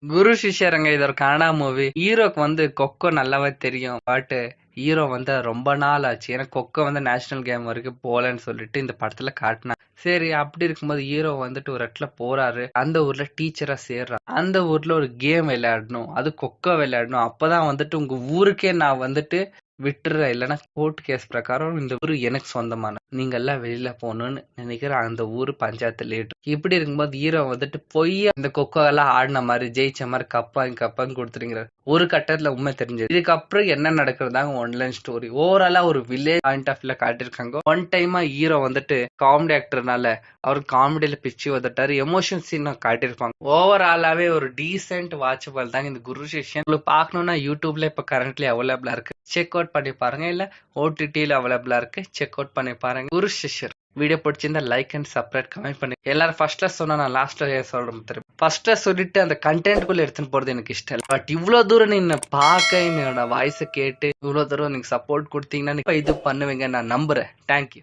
குரு சிஷ்யரங்க இது ஒரு கன்னடா மூவி. ஹீரோக்கு வந்து கொக்கோ நல்லாவே தெரியும். பட் ஹீரோ வந்து ரொம்ப நாள் ஆச்சு. ஏன்னா கொக்கோ வந்து நேஷனல் கேம் வரைக்கும் போலன்னு சொல்லிட்டு இந்த படத்துல காட்டினாங்க. சரி, அப்படி இருக்கும்போது ஹீரோ வந்துட்டு ஒரு இடத்துல போறாரு. அந்த ஊர்ல டீச்சரா சேர்றாரு. அந்த ஊர்ல ஒரு கேம் விளையாடணும், அது கொக்கோ விளையாடணும். அப்பதான் வந்துட்டு உங்க ஊருக்கே நான் வந்துட்டு விட்டுறேன். இல்லைன்னா கோர்ட் கேஸ் பிரகாரம் இந்த ஊரு எனக்கு சொந்தமான, நீங்க எல்லாம் வெளியில போகணும்னு நினைக்கிற அந்த ஊரு பஞ்சாயத்து லீடர். இப்படி இருக்கும்போது ஹீரோ வந்துட்டு பொய்யா இந்த கொக்கோ எல்லாம் ஆடின மாதிரி ஜெயிச்ச மாதிரி கப்பாங்க கொடுத்துருங்கிறார். ஒரு கட்டத்துல உண்மை தெரிஞ்சது. இதுக்கப்புறம் என்ன நடக்கிறதாங்க ஒன்லைன் ஸ்டோரி. ஓவராலா ஒரு வில்லேஜ் பாயிண்ட் ஆஃப் வியூல காட்டியிருக்காங்க. ஒன் டைமா ஹீரோ வந்துட்டு காமெடி ஆக்டர்னால அவர் காமெடியில பிச்சு வந்துட்டாரு. எமோஷன் சீன் காட்டியிருப்பாங்க. ஓவராலாவே ஒரு டீசென்ட் வாட்சபிள் தாங்க இந்த குரு சிஷ்யன். உங்களுக்கு பார்க்கணும்னா யூடியூப்ல இப்ப கரண்ட்லி அவைலபிளா இருக்கு, செக் அவுட் பண்ணி பாருங்க. இல்ல ஓடிடில அவைலபிளா இருக்கு, செக் அவுட் பண்ணி பாருங்க. குரு சிஷ்யர் வீடியோ பிடிச்சிருந்தா லைக் அண்ட் சப்ஸ்கிரைப் கமெண்ட் பண்ணி. எல்லாரும் ஃபர்ஸ்ட்ல சொன்னா நான் லாஸ்ட்ல சொல்றேன் தெரியும். ஃபர்ஸ்ட்ல சொல்லிட்டு அந்த கண்டென்ட்குள்ள எடுத்துன்னு போறது எனக்கு இஷ்டம் இல்லை. பட் இவ்வளவு தூரம் நீங்க பார்க்க என்னோட வாய்ஸை கேட்டு இவ்வளவு தூரம் நீங்க சப்போர்ட் கொடுத்தீங்கன்னா இது பண்ணுவீங்க நான் நம்புறேன். தேங்க்யூ.